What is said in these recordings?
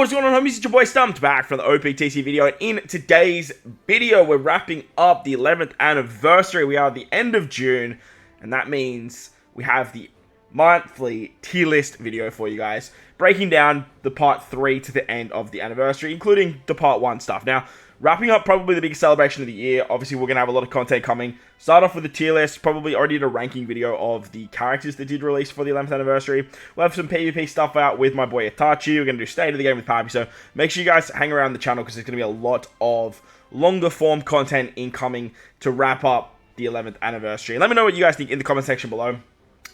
What's going on, homies? It's your boy Stumped back from the OPTC video, and in today's video, we're wrapping up the 11th anniversary. We are at the end of June, and that means we have the monthly tier list video for you guys, breaking down the part 3 to the end of the anniversary, including the part 1 stuff. Now, wrapping up probably the biggest celebration of the year. Obviously, we're going to have a lot of content coming. Start off with the tier list. Probably already did a ranking video of the characters that did release for the 11th anniversary. We'll have some PvP stuff out with my boy Itachi. We're going to do State of the Game with Papi. So make sure you guys hang around the channel because there's going to be a lot of longer form content incoming to wrap up the 11th anniversary. Let me know what you guys think in the comment section below.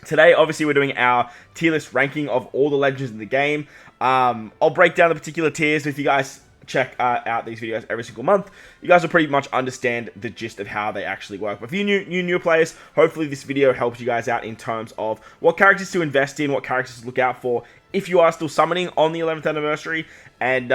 Today, obviously, we're doing our tier list ranking of all the legends in the game. I'll break down the particular tiers if you guys check out these videos every single month. You guys will pretty much understand the gist of how they actually work. But for you new players, hopefully this video helps you guys out in terms of what characters to invest in, what characters to look out for if you are still summoning on the 11th anniversary, and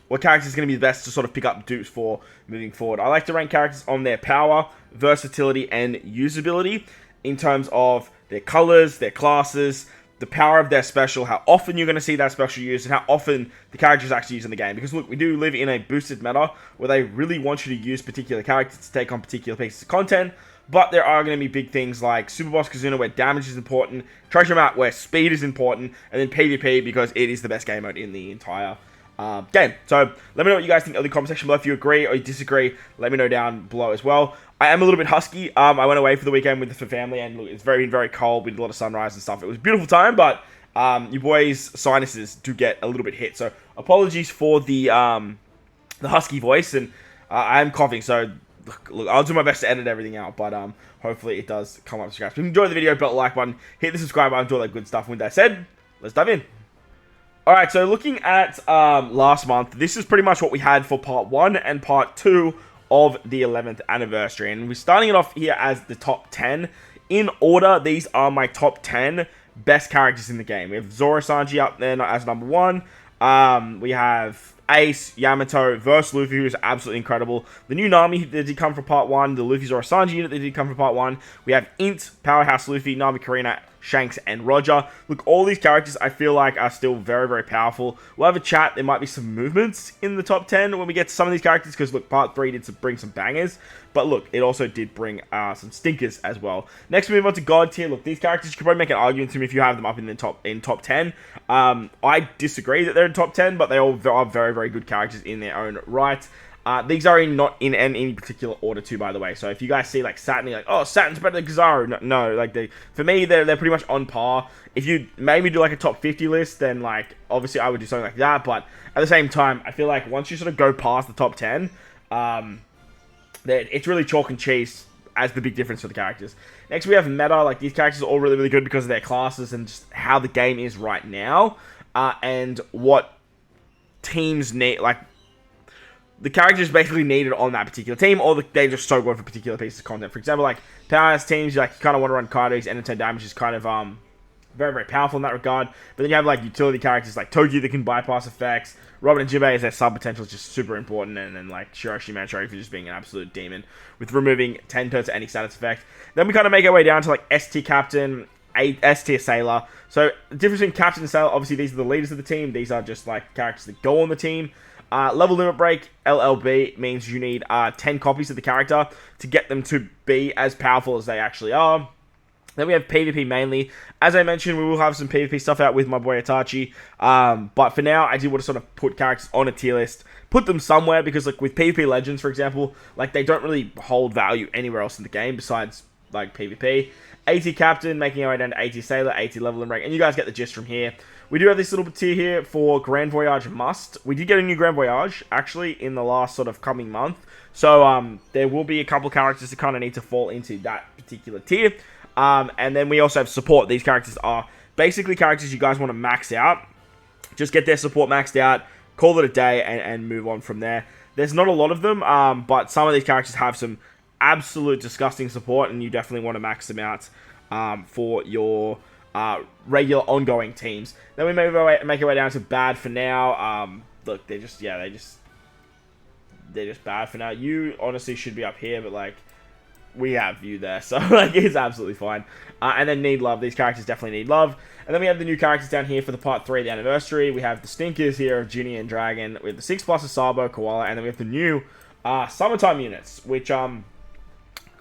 what characters is going to be the best to sort of pick up dupes for moving forward. I like to rank characters on their power, versatility, and usability in terms of their colors, their classes, the power of their special, how often you're going to see that special used, and how often the character is actually used in the game. Because look, we do live in a boosted meta where they really want you to use particular characters to take on particular pieces of content, but there are going to be big things like Super Boss Kazuna where damage is important, Treasure Map where speed is important, and then PvP because it is the best game mode in the entire game. So let me know what you guys think in the comment section below. If you agree or you disagree, let me know down below as well. I am a little bit husky. I went away for the weekend with the family, and look, it's very, very cold. We did a lot of sunrise and stuff. It was a beautiful time, but your boys' sinuses do get a little bit hit. So apologies for the husky voice, and I am coughing. So look, I'll do my best to edit everything out, but hopefully it does come up to scratch. If you enjoy the video, belt the like button, hit the subscribe button, do all that good stuff. And with that said, let's dive in. Alright, so looking at last month, this is pretty much what we had for part 1 and part 2 of the 11th anniversary. And we're starting it off here as the top 10. In order, these are my top 10 best characters in the game. We have Zoro Sanji up there as number 1. We have Ace, Yamato, versus Luffy, who is absolutely incredible. The new Nami that did come from part 1. The Luffy Zoro Sanji unit that did come from part 1. We have Int, Powerhouse Luffy, Nami, Karina, Shanks, and Roger. Look, all these characters I feel like are still very, very powerful. We'll have a chat. There might be some movements in the top 10 when we get to some of these characters, because look, part 3 did bring some bangers, but look, it also did bring some stinkers as well. Next, we move on to God tier. Look, these characters, you could probably make an argument to me if you have them up in the top 10. I disagree that they're in top 10, but they all are very, very good characters in their own right. These are not in any particular order too, by the way. So if you guys see like Saturn, you're like, oh, Saturn's better than Kizaru. No, like for me, they're pretty much on par. If you made me do like a top 50 list, then like obviously I would do something like that. But at the same time, I feel like once you sort of go past the top 10, it's really chalk and cheese as the big difference for the characters. Next, we have meta. Like these characters are all really, really good because of their classes and just how the game is right now, and what teams need. Like, the characters basically needed on that particular team, or they're just so good for particular pieces of content. For example, like powerhouse teams, you kind of want to run Kaido's end turn damage is kind of very, very powerful in that regard. But then you have like utility characters like Togi that can bypass effects. Robin and Jibei as their sub potential is just super important, and then like Shiroshi Manchari for just being an absolute demon with removing 10 turns to any status effect. Then we kind of make our way down to like ST Captain, S tier Sailor. So the difference between Captain and Sailor, obviously these are the leaders of the team. These are just like characters that go on the team. Level limit break, LLB, means you need 10 copies of the character to get them to be as powerful as they actually are. Then we have PvP mainly. As I mentioned, we will have some PvP stuff out with my boy Itachi. But for now, I did want to sort of put characters on a tier list, put them somewhere, because like with PvP Legends, for example, like they don't really hold value anywhere else in the game besides like PvP. AT Captain, making our way down to AT Sailor, AT Level and Rank, and you guys get the gist from here. We do have this little tier here for Grand Voyage Must. We did get a new Grand Voyage, actually, in the last sort of coming month. So, there will be a couple characters that kind of need to fall into that particular tier. And then we also have support. These characters are basically characters you guys want to max out. Just get their support maxed out, call it a day, and move on from there. There's not a lot of them, but some of these characters have some absolute disgusting support, and you definitely want to max them out for your regular ongoing teams. Then we make our way down to bad for now. Look, they're just bad for now. You honestly should be up here, but like we have you there. So, like, it's absolutely fine. And then need love. These characters definitely need love. And then we have the new characters down here for the part 3 of the anniversary. We have the stinkers here of Jinny and Dragon. We have the 6+ of Sabo, Koala. And then we have the new summertime units, which kind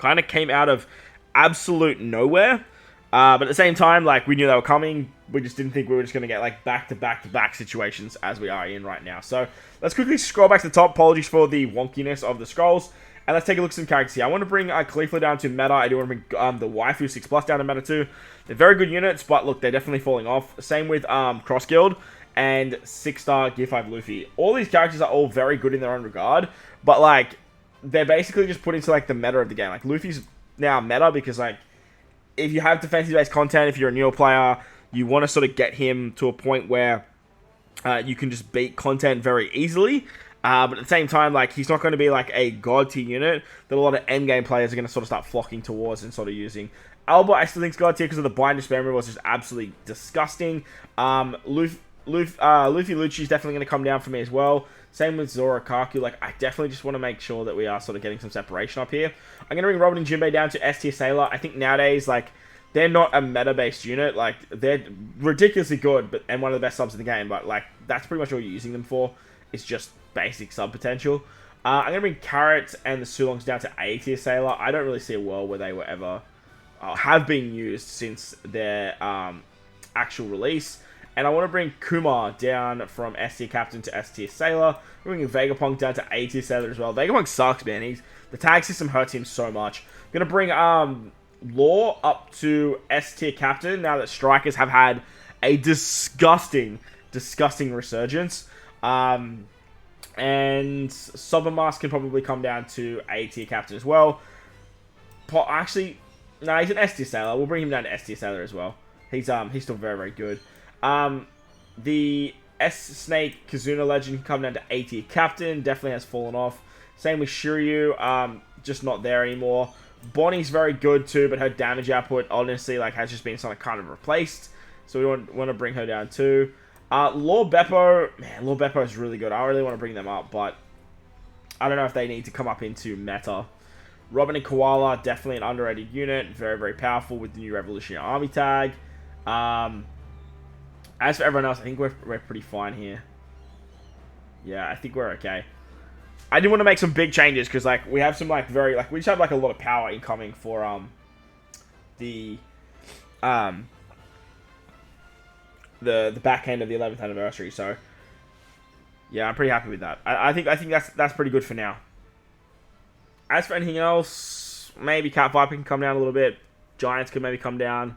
of came out of absolute nowhere. But at the same time, like, we knew they were coming. We just didn't think we were just going to get, like, back-to-back-to-back situations as we are in right now. So, let's quickly scroll back to the top. Apologies for the wonkiness of the scrolls. And let's take a look at some characters here. I want to bring Khalifa down to meta. I do want to bring the waifu 6+ down to meta too. They're very good units, but look, they're definitely falling off. Same with Cross Guild and 6-star Gear 5 Luffy. All these characters are all very good in their own regard, but, like, they're basically just put into, like, the meta of the game. Like, Luffy's now meta because, like, if you have defensive-based content, if you're a newer player, you want to sort of get him to a point where you can just beat content very easily. But at the same time, like, he's not going to be, like, a god tier unit that a lot of endgame players are going to sort of start flocking towards and sort of using. Alba, I still think is god tier because of the blind despair removal was just absolutely disgusting. Luffy Lucci is definitely going to come down for me as well. Same with Zoro Kaku. Like, I definitely just want to make sure that we are sort of getting some separation up here. I'm going to bring Robin and Jinbei down to S tier Sailor. I think nowadays, like, they're not a meta-based unit. Like, they're ridiculously good and one of the best subs in the game. But, like, that's pretty much all you're using them for. It's just basic sub potential. I'm going to bring Carrot and the Sulongs down to A tier Sailor. I don't really see a world where they were ever... have been used since their actual release. And I want to bring Kumar down from S tier Captain to S tier Sailor. We're bringing Vegapunk down to A tier Sailor as well. Vegapunk sucks, man. The tag system hurts him so much. I'm going to bring Law up to S tier Captain now that Strikers have had a disgusting resurgence. And Sobermask can probably come down to A tier Captain as well. Actually, no, he's an S tier Sailor. We'll bring him down to S tier Sailor as well. He's still very, very good. The S-Snake Kazuna Legend can come down to A tier Captain. Definitely has fallen off. Same with Shiryu. Just not there anymore. Bonnie's very good too, but her damage output, honestly, like, has just been sort of kind of replaced. So we want to bring her down too. Lord Beppo, man, Lord Beppo is really good. I really want to bring them up, but I don't know if they need to come up into meta. Robin and Koala, definitely an underrated unit. Very, very powerful with the new Revolutionary Army tag. As for everyone else, I think we're pretty fine here. Yeah, I think we're okay. I did want to make some big changes because, like, we have some, like, we just have, like, a lot of power incoming for the back end of the 11th anniversary. So yeah, I'm pretty happy with that. I think that's pretty good for now. As for anything else, maybe Cat Viper can come down a little bit. Giants could maybe come down.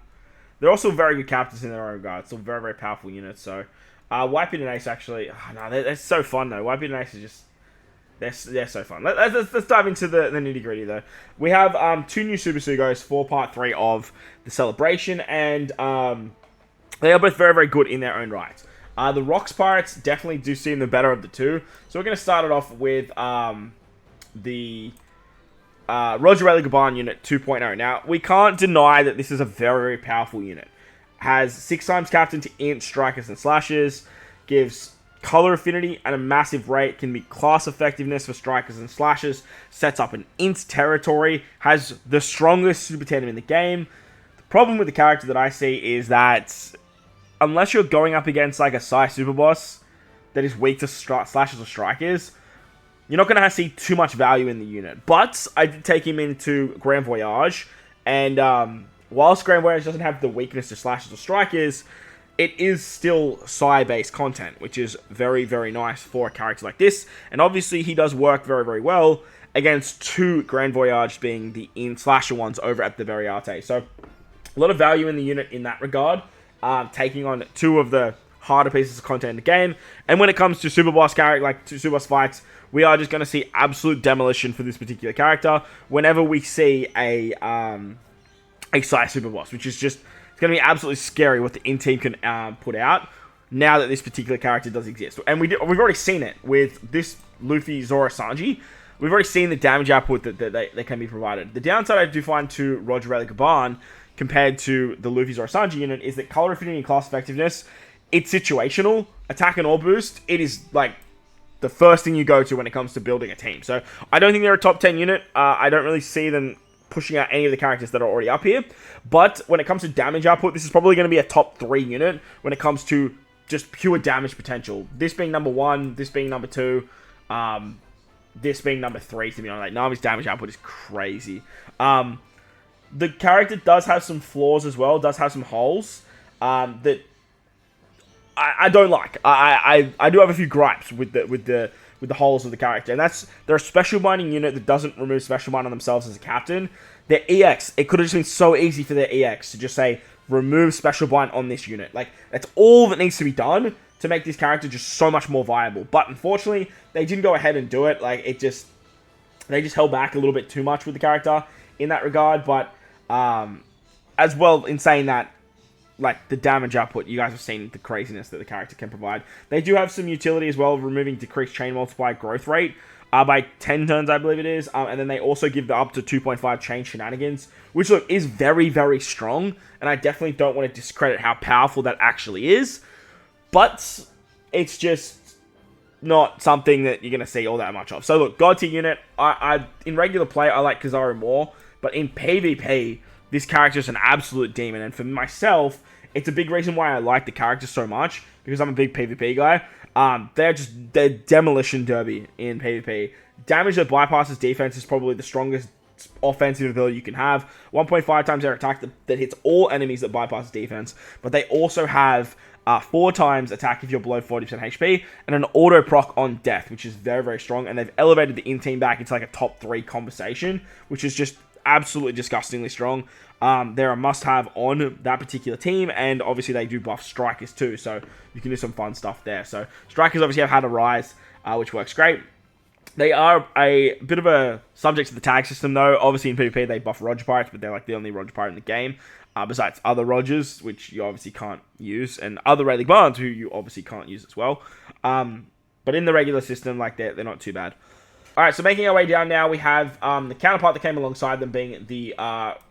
They're also very good captains in their own regard. Still very, very powerful units. So Whitebeard and Ace actually, they're so fun though. Whitebeard and Ace is just they're so fun. Let's dive into the nitty gritty though. We have 2 new Super Sugos for part 3 of the celebration, and they are both very, very good in their own right. The Rocks Pirates definitely do seem the better of the two. So we're going to start it off with the Roger Rayleigh Gaban unit 2.0. Now, we can't deny that this is a very, very powerful unit. Has 6 times captain to int, strikers, and slashes. Gives color affinity at a massive rate. Can be class effectiveness for strikers and slashes. Sets up an int territory. Has the strongest super tandem in the game. The problem with the character that I see is that unless you're going up against like a Sai super boss that is weak to slashes or strikers, you're not going to see too much value in the unit. But I did take him into Grand Voyage, and whilst Grand Voyage doesn't have the weakness to slashes or strikers, it is still Sai-based content, which is very, very nice for a character like this. And obviously, he does work very, very well against 2 Grand Voyage being the in-slasher ones over at the Veriate. So, a lot of value in the unit in that regard, taking on 2 of the harder pieces of content in the game. And when it comes to Super Boss character, like to Super Boss fights, we are just going to see absolute demolition for this particular character whenever we see a Sai Super Boss, which is just, it's going to be absolutely scary what the in-team can put out now that this particular character does exist. And we've already seen it with this Luffy Zoro Sanji. We've already seen the damage output that they can be provided. The downside I do find to Roger Rayleigh Gaban compared to the Luffy Zoro Sanji unit is that color affinity and class effectiveness, it's situational. Attack and all boost, it is like the first thing you go to when it comes to building a team. So I don't think they're a top 10 unit. I don't really see them pushing out any of the characters that are already up here. But when it comes to damage output, this is probably going to be a top 3 unit when it comes to just pure damage potential. This being number 1, this being number 2, this being number 3, to be honest. Like, Nami's damage output is crazy. The character does have some flaws as well, does have some holes that I don't like. I do have a few gripes with the holes of the character, and that's they're a special binding unit that doesn't remove special bind on themselves as a captain. Their EX, it could have just been so easy for their EX to just say remove special bind on this unit. Like, that's all that needs to be done to make this character just so much more viable. But unfortunately, they didn't go ahead and do it. Like, they just held back a little bit too much with the character in that regard. But as well, in saying that, like, the damage output, you guys have seen the craziness that the character can provide. They do have some utility as well, removing decreased chain multiplier growth rate by 10 turns, I believe it is. And then they also give the up to 2.5 chain shenanigans, which, look, is very, very strong. And I definitely don't want to discredit how powerful that actually is. But it's just not something that you're going to see all that much of. So, look, God tier unit, in regular play, I like Kizaru more. But in PvP, this character is an absolute demon. And for myself, it's a big reason why I like the character so much, because I'm a big PvP guy. They're demolition derby in PvP. Damage that bypasses defense is probably the strongest offensive ability you can have. 1.5 times their attack that hits all enemies that bypass defense. But they also have 4 times attack if you're below 40% HP, and an auto proc on death, which is very, very strong. And they've elevated the in-team back into like a top 3 conversation, which is just absolutely disgustingly strong. They're a must-have on that particular team, and obviously they do buff strikers too, so you can do some fun stuff there. So strikers obviously have had a rise, which works great. They are a bit of a subject to the tag system, though. Obviously in PvP they buff Roger Pirates, but they're like the only Roger Pirate in the game, besides other Rogers, which you obviously can't use, and other Rayleigh Barnes, who you obviously can't use as well. But in the regular system, like, they're not too bad. Alright, so making our way down now, we have the counterpart that came alongside them being the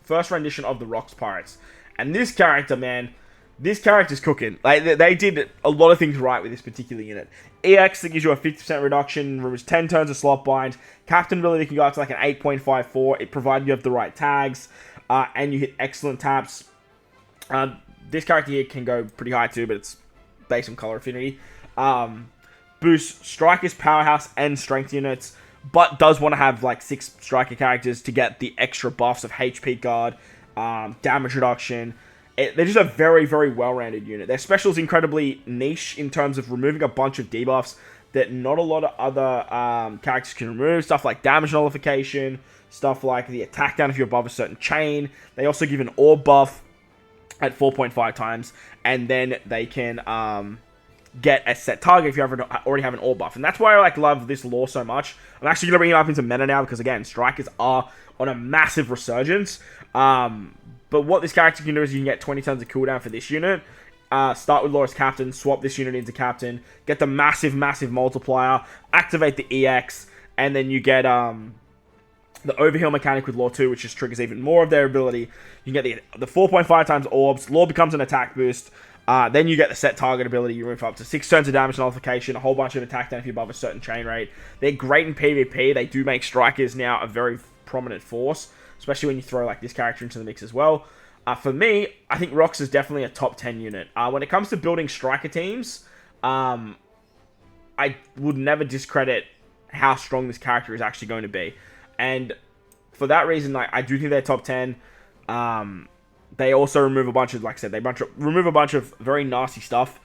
first rendition of the Rocks Pirates. And this character, man, this character's cooking. Like, they did a lot of things right with this particular unit. EX that gives you a 50% reduction, removes 10 turns of slot bind. Captain ability can go up to like an 8.54, it provided you have the right tags, and you hit excellent taps. This character here can go pretty high too, but it's based on color affinity. Boosts Striker's powerhouse and strength units, but does want to have like 6 striker characters to get the extra buffs of HP guard, damage reduction. They're just a very, very well-rounded unit. Their special is incredibly niche in terms of removing a bunch of debuffs that not a lot of other characters can remove. Stuff like damage nullification, stuff like the attack down if you're above a certain chain. They also give an orb buff at 4.5 times, and then they can get a set target if you already have an orb buff. And that's why I love this lore so much. I'm actually going to bring it up into meta now because, again, strikers are on a massive resurgence. But what this character can do is you can get 20 turns of cooldown for this unit. Start with Laura's captain, swap this unit into captain, get the massive, massive multiplier, activate the EX, and then you get the overheal mechanic with Lore 2, which just triggers even more of their ability. You can get the 4.5 times orbs. Lore becomes an attack boost. Then you get the set target ability. You move up to 6 turns of damage nullification, a whole bunch of attack down if you're above a certain chain rate. They're great in PvP. They do make strikers now a very prominent force, especially when you throw like this character into the mix as well. For me, I think Rox is definitely a top 10 unit. When it comes to building striker teams, I would never discredit how strong this character is actually going to be. And for that reason, I do think they're top 10. They also remove a bunch of, like I said, remove a bunch of very nasty stuff,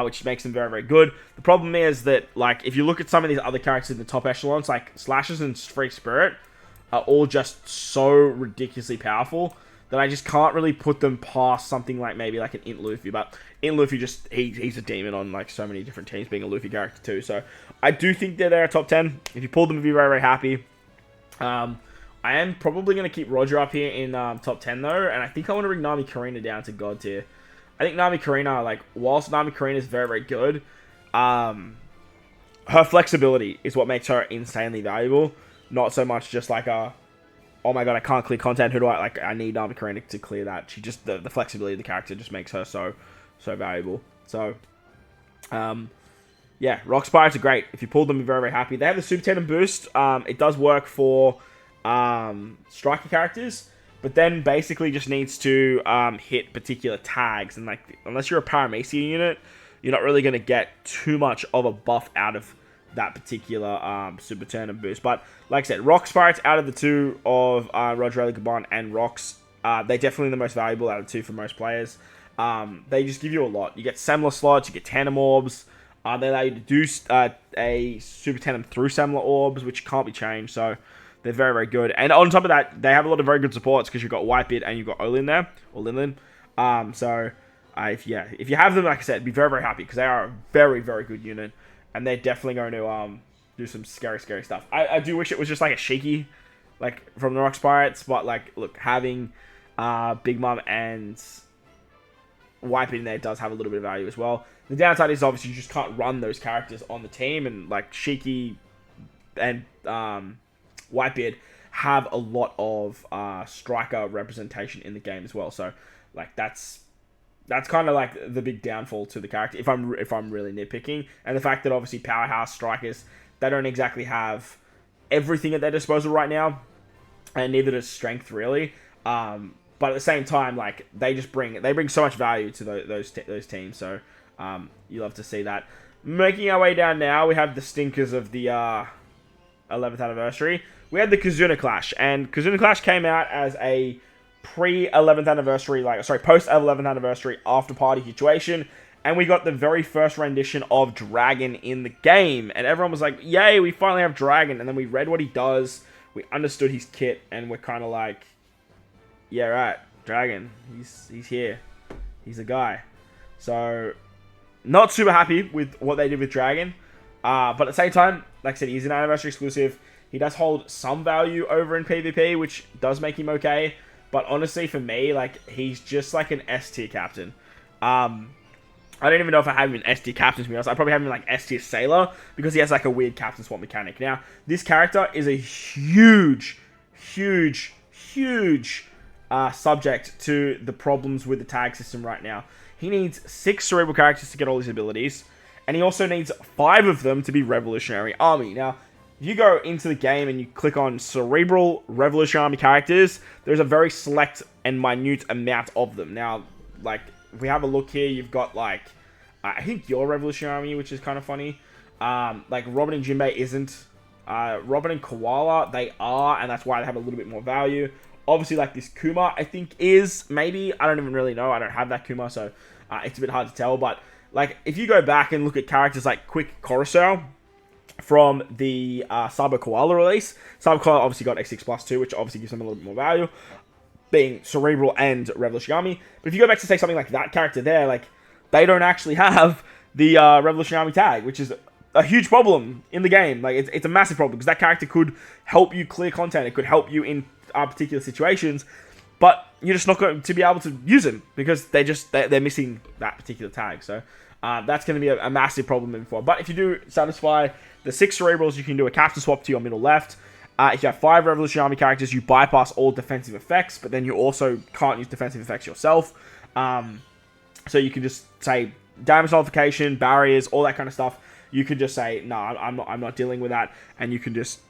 which makes them very, very good. The problem is that, like, if you look at some of these other characters in the top echelons, like Slashes and Free Spirit, are all just so ridiculously powerful that I just can't really put them past something like maybe like an Int Luffy. But Int Luffy he's a demon on like so many different teams, being a Luffy character too. So I do think they're a top 10. If you pull them, you'll be very, very happy. I am probably going to keep Roger up here in top 10 though, and I think I want to bring Nami Karina down to God tier. I think Nami Karina, like, whilst Nami Karina is very, very good, her flexibility is what makes her insanely valuable. Not so much just like oh my god, I can't clear content, who do I need Nami Karina to clear that. She just, the flexibility of the character just makes her so valuable. So, yeah, Rock Pirates are great. If you pull them, you're very, very happy. They have the Super Tandem boost. It does work for striker characters, but then basically just needs to hit particular tags. And like, unless you're a Paramecia unit, you're not really going to get too much of a buff out of that particular super turn and boost. But like I said, Rock Sprites out of the two of Roger, Kaban, and Rocks, they're definitely the most valuable out of the two for most players. They just give you a lot. You get Semler slots, you get Tandem Orbs. They allow you to do a Super Tandem through Semler Orbs, which can't be changed, so they're very, very good. And on top of that, they have a lot of very good supports, because you've got Whitebeard and you've got Olin there, or Linlin. If you have them, like I said, be very, very happy, because they are a very, very good unit, and they're definitely going to do some scary, scary stuff. I do wish it was just like a Shiki, like from the Rock Pirates, but like, look, having Big Mom and Whitebeard in there does have a little bit of value as well. The downside is obviously you just can't run those characters on the team, and like Shiki and Whitebeard have a lot of striker representation in the game as well. So like that's kind of like the big downfall to the character if I'm really nitpicking, and the fact that obviously powerhouse strikers, they don't exactly have everything at their disposal right now, and neither does strength really. But at the same time, like they bring so much value to those teams. So you love to see that. Making our way down now, we have the stinkers of the 11th anniversary. We had the Kazuna Clash, and Kazuna Clash came out as a pre-11th anniversary, post-11th anniversary after party situation, and we got the very first rendition of Dragon in the game, and everyone was like, yay, we finally have Dragon. And then we read what he does, we understood his kit, and we're kind of like, yeah, right, Dragon, he's here, he's a guy. So not super happy with what they did with Dragon, but at the same time, like I said, he's an anniversary exclusive. He does hold some value over in PvP, which does make him okay. But honestly, for me, like, he's just like an S tier captain. I don't even know if I have him in S tier captain, to be honest. I probably have him in like S tier sailor, because he has like a weird captain swap mechanic. Now, this character is a huge subject to the problems with the tag system right now. He needs 6 cerebral characters to get all his abilities, and he also needs 5 of them to be Revolutionary Army. Now, if you go into the game and you click on Cerebral Revolutionary Army characters, there's a very select and minute amount of them. Now, like, if we have a look here, you've got, like, I think your Revolutionary Army, which is kind of funny. Like, Robin and Jinbei isn't. Robin and Koala, they are, and that's why they have a little bit more value. Obviously, like, this Kuma, I think is, maybe, I don't even really know. I don't have that Kuma, so it's a bit hard to tell. But, like, if you go back and look at characters like Quick Coruscant from the Cyber Koala release, Cyber Koala obviously got X6+2, which obviously gives them a little bit more value, being Cerebral and Revolutionary Army. But if you go back to, say, something like that character there, like, they don't actually have the Revolutionary Army tag, which is a huge problem in the game. Like, it's a massive problem, because that character could help you clear content. It could help you in particular situations, but you're just not going to be able to use them, because they're missing that particular tag. So that's going to be a massive problem moving forward. But if you do satisfy the 6 cerebrals, you can do a captain swap to your middle left. If you have 5 Revolutionary Army characters, you bypass all defensive effects, but then you also can't use defensive effects yourself. So you can just say damage nullification, barriers, all that kind of stuff. You can just say, no, I'm not dealing with that, and you can just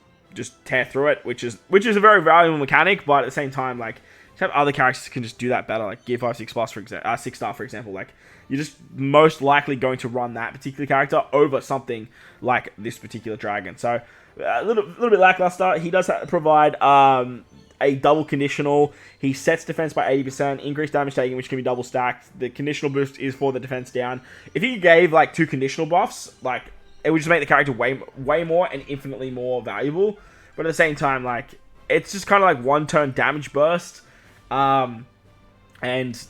tear through it, which is a very valuable mechanic. But at the same time, like, you have other characters that can just do that better, like Gear 5 6+, for example, 6-star, for example. Like, you're just most likely going to run that particular character over something like this particular Dragon. So a little bit lackluster. He does provide a double conditional. He sets defense by 80%, increased damage taken, which can be double stacked. The conditional boost is for the defense down. If he gave like 2 conditional buffs, like, it would just make the character way more and infinitely more valuable. But at the same time, like, it's just kind of like 1-turn damage burst, and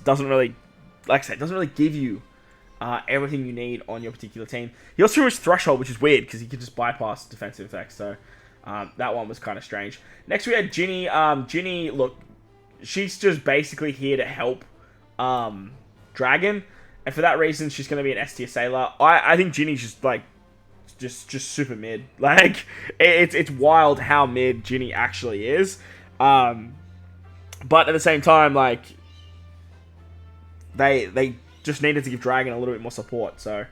doesn't really, like I said, doesn't really give you everything you need on your particular team. He also has Threshold, which is weird, because he can just bypass defensive effects. So that one was kind of strange. Next we had Jinny. Jinny, look, she's just basically here to help Dragon, and for that reason, she's going to be an S tier sailor. I think Jinny's just like just super mid. Like, it's wild how mid Jinny actually is. But at the same time, like, they just needed to give Dragon a little bit more support. So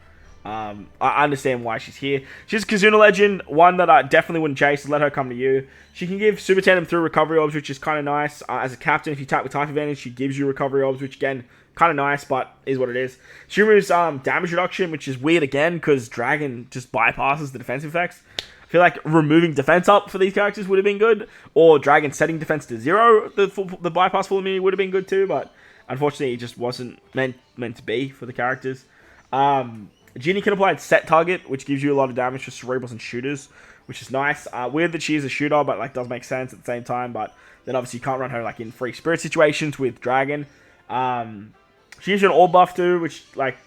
I understand why she's here. She's a Kazuna legend, one that I definitely wouldn't chase. Let her come to you. She can give Super Tandem through recovery orbs, which is kind of nice. As a captain, if you tap with type advantage, she gives you recovery orbs, which again, kind of nice, but is what it is. She removes damage reduction, which is weird again, because Dragon just bypasses the defensive effects. I feel like removing defense up for these characters would have been good, or Dragon setting defense to 0, the bypass full immunity would have been good too, but unfortunately it just wasn't meant to be for the characters. Jinny can apply set target, which gives you a lot of damage for cerebrals and shooters, which is nice. Weird that she is a shooter, but like does make sense at the same time, but then obviously you can't run her like in free spirit situations with Dragon. She gives you an orb buff too, which like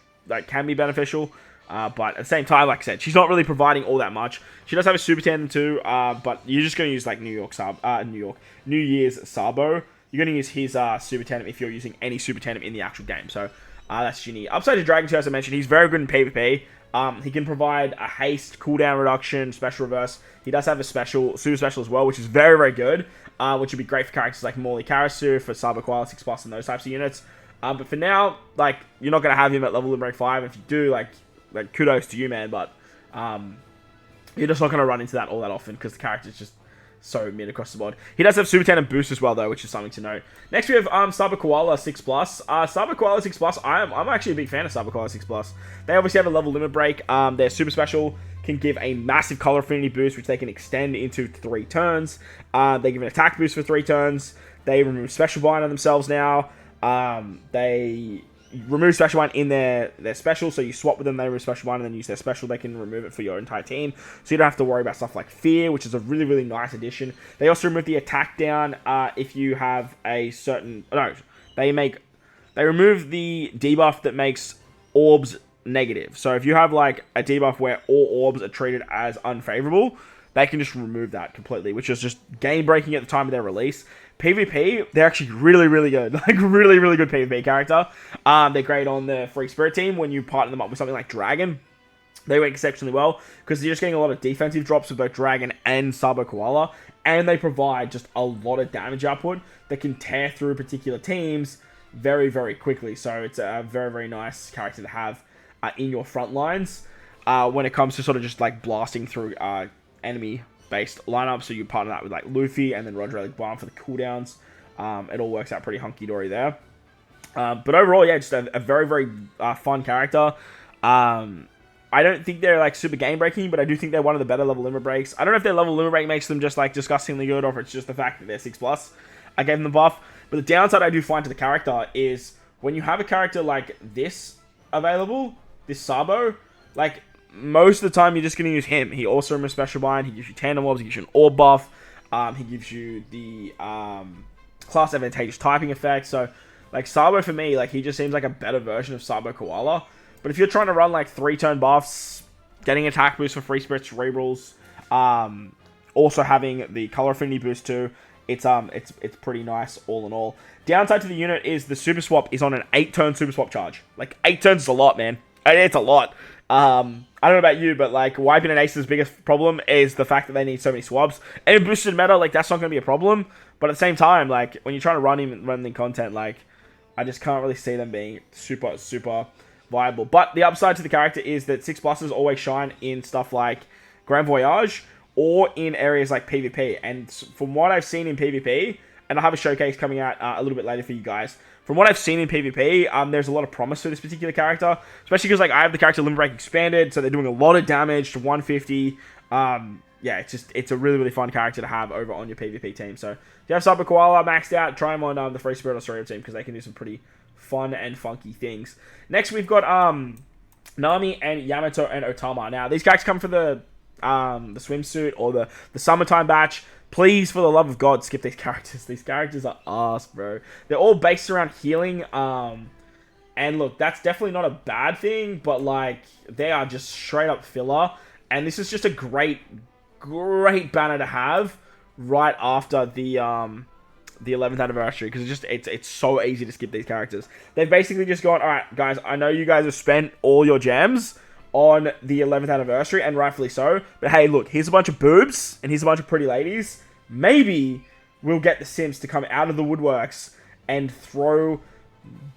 can be beneficial. But at the same time, like I said, she's not really providing all that much. She does have a Super Tandem too, but you're just going to use like New Year's Sabo. You're going to use his Super Tandem if you're using any Super Tandem in the actual game. So that's Jinny. Upside to Dragon too, as I mentioned, he's very good in PvP. He can provide a haste, cooldown reduction, special reverse. He does have a super special as well, which is very, very good, which would be great for characters like Morley Karasu, for Sabo Koala 6+ and those types of units. But for now, like, you're not going to have him at level Limerick 5. If you do, like kudos to you, man, but you're just not going to run into that all that often because the character's just so mid across the board. He does have Super Tandem boost as well, though, which is something to note. Next, we have Sabo Koala 6+. Sabo Koala 6+, I'm actually a big fan of Sabo Koala 6+. They obviously have a level limit break. Their super special can give a massive color affinity boost, which they can extend into 3 turns. They give an attack boost for 3 turns. They remove special bind on themselves now. They remove special bind in their special, so you swap with them, they remove special bind, and then use their special, they can remove it for your entire team, so you don't have to worry about stuff like fear, which is a really, really nice addition. They also remove the attack down if you have a certain... No, they remove the debuff that makes orbs negative. So if you have like a debuff where all orbs are treated as unfavorable, they can just remove that completely, which is just game breaking at the time of their release. PvP, they're actually really, really good. Like, really, really good PvP character. They're great on the Free Spirit team when you partner them up with something like Dragon. They work exceptionally well, because you're just getting a lot of defensive drops with both Dragon and Sabo Koala, and they provide just a lot of damage output that can tear through particular teams very, very quickly. So it's a very, very nice character to have in your front lines when it comes to sort of just, like, blasting through enemy-based lineup. So you partner that with like Luffy and then Roger Relic Bomb for the cooldowns. It all works out pretty hunky-dory there. But overall, yeah, just a very, very fun character. I don't think they're like super game-breaking, but I do think they're one of the better level limit breaks. I don't know if their level limit break makes them just like disgustingly good, or if it's just the fact that they're 6+. I gave them the buff. But the downside I do find to the character is when you have a character like this available, this Sabo, like, most of the time, you're just going to use him. He also removes Special Bind. He gives you Tandem Orbs. He gives you an Orb buff. He gives you the class advantageous typing effect. So, like, Sabo for me, like, he just seems like a better version of Sabo Koala. But if you're trying to run, like, 3-turn buffs, getting attack boost for Free Spirit Cerebrals, also having the color affinity boost too, it's pretty nice all in all. Downside to the unit is the Super Swap is on an 8-turn Super Swap charge. Like, 8 turns is a lot, man. It's a lot. I don't know about you, but like wiping an Ace's biggest problem is the fact that they need so many swaps. And in boosted meta, like that's not going to be a problem. But at the same time, like when you're trying to run the content, like I just can't really see them being super, super viable. But the upside to the character is that 6+s always shine in stuff like Grand Voyage or in areas like PvP. And from what I've seen in PvP, and I'll have a showcase coming out a little bit later for you guys. From what I've seen in PvP, there's a lot of promise for this particular character, especially because like I have the character Limit Break expanded, so they're doing a lot of damage to 150. Yeah, it's a really, really fun character to have over on your PvP team. So if you have Sabo Koala maxed out, try him on the Free Spirit or Cerebral team because they can do some pretty fun and funky things. Next, we've got Nami and Yamato and Otama. Now these guys come for the swimsuit or the summertime batch. Please, for the love of God, skip these characters. These characters are ass, bro. They're all based around healing. And look, that's definitely not a bad thing, but like they are just straight up filler. And this is just a great banner to have right after the 11th anniversary, because it's so easy to skip these characters. They've basically just gone, all right, guys, I know you guys have spent all your gems on the 11th anniversary, and rightfully so, but hey, look, here's a bunch of boobs, and here's a bunch of pretty ladies. Maybe we'll get the Sims to come out of the woodworks and throw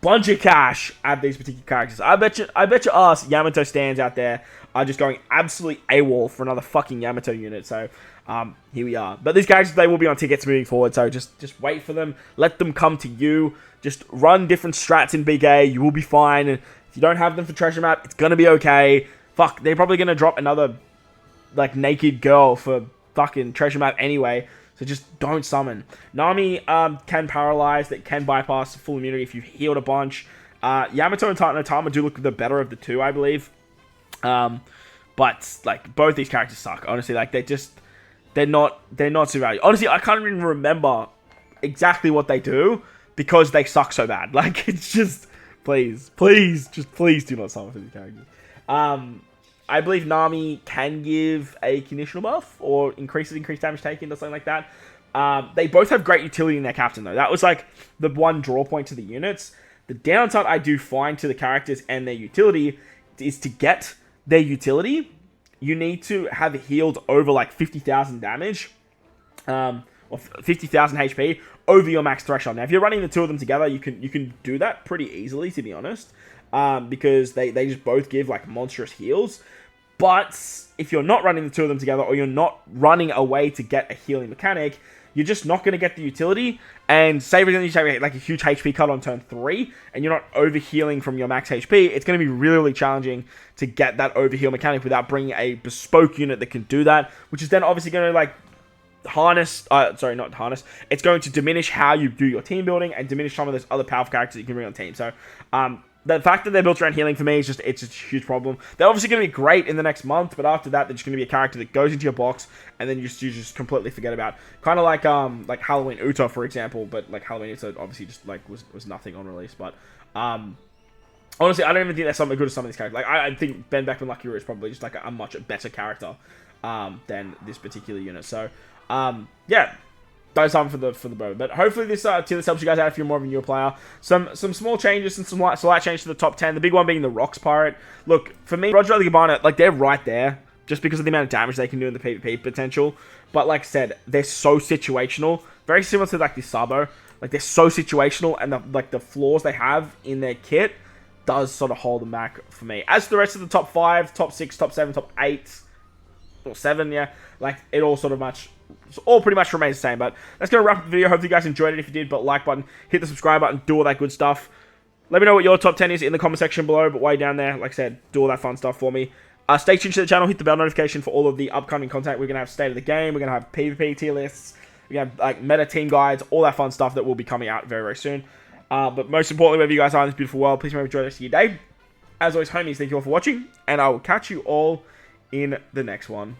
bunch of cash at these particular characters. I bet you us Yamato stands out there are just going absolutely AWOL for another fucking Yamato unit. So here we are. But these characters, they will be on tickets moving forward. So just wait for them. Let them come to you. Just run different strats in Big A. You will be fine. And if you don't have them for treasure map, it's gonna be okay. Fuck, they're probably gonna drop another like naked girl for fucking treasure map anyway. So just don't summon. Nami can paralyze, that can bypass full immunity if you've healed a bunch. Yamato and Otama do look the better of the two, I believe. But like both these characters suck. Honestly, like they're not super valuable. Honestly, I can't even remember exactly what they do because they suck so bad. Like it's just please do not summon for these characters. I believe Nami can give a conditional buff or increased damage taken or something like that. They both have great utility in their captain though. That was like the one draw point to the units. The downside I do find to the characters and their utility is to get their utility, you need to have healed over like 50,000 damage, or 50,000 HP over your max threshold. Now, if you're running the two of them together, you can do that pretty easily, to be honest, because they just both give like monstrous heals. But if you're not running the two of them together, or you're not running a way to get a healing mechanic, you're just not going to get the utility. And say you take like a huge HP cut on turn 3, and you're not overhealing from your max HP, it's going to be really, really challenging to get that overheal mechanic without bringing a bespoke unit that can do that, which is then obviously going to like it's going to diminish how you do your team building and diminish some of those other powerful characters that you can bring on team. So, the fact that they're built around healing for me is just a huge problem. They're obviously going to be great in the next month, but after that, they're just going to be a character that goes into your box and then you just completely forget about. Kind of like Halloween Uta, for example, but like Halloween Uta obviously just like was nothing on release. But honestly, I don't even think there's something good as some of these characters. Like I think Ben Beckman Lucky Root is probably just like a much better character than this particular unit. So yeah. Those time for the moment. But hopefully this tier list helps you guys out if you're more of a newer player. Some small changes and some slight change to the top 10. The big one being the Rocks Pirate. Look, for me, Roger and Gaban, like they're right there just because of the amount of damage they can do in the PvP potential. But like I said, they're so situational. Very similar to like the Sabo. Like they're so situational, and the flaws they have in their kit does sort of hold them back for me. As for the rest of the top 5, top 6, top 7, top 8, or 7, yeah, like it all sort of all pretty much remains the same. But that's going to wrap up the video. Hopefully you guys enjoyed it. If you did, but like button, hit the subscribe button, do all that good stuff. Let me know what your top 10 is in the comment section below. But while you're down there, like I said, do all that fun stuff for me. Stay tuned to the channel. Hit the bell notification for all of the upcoming content. We're going to have state of the game. We're going to have PvP tier lists. We're going to have like meta team guides, all that fun stuff that will be coming out very, very soon. But most importantly, wherever you guys are in this beautiful world, please remember to enjoy the rest of your day. As always, homies, thank you all for watching, and I will catch you all in the next one.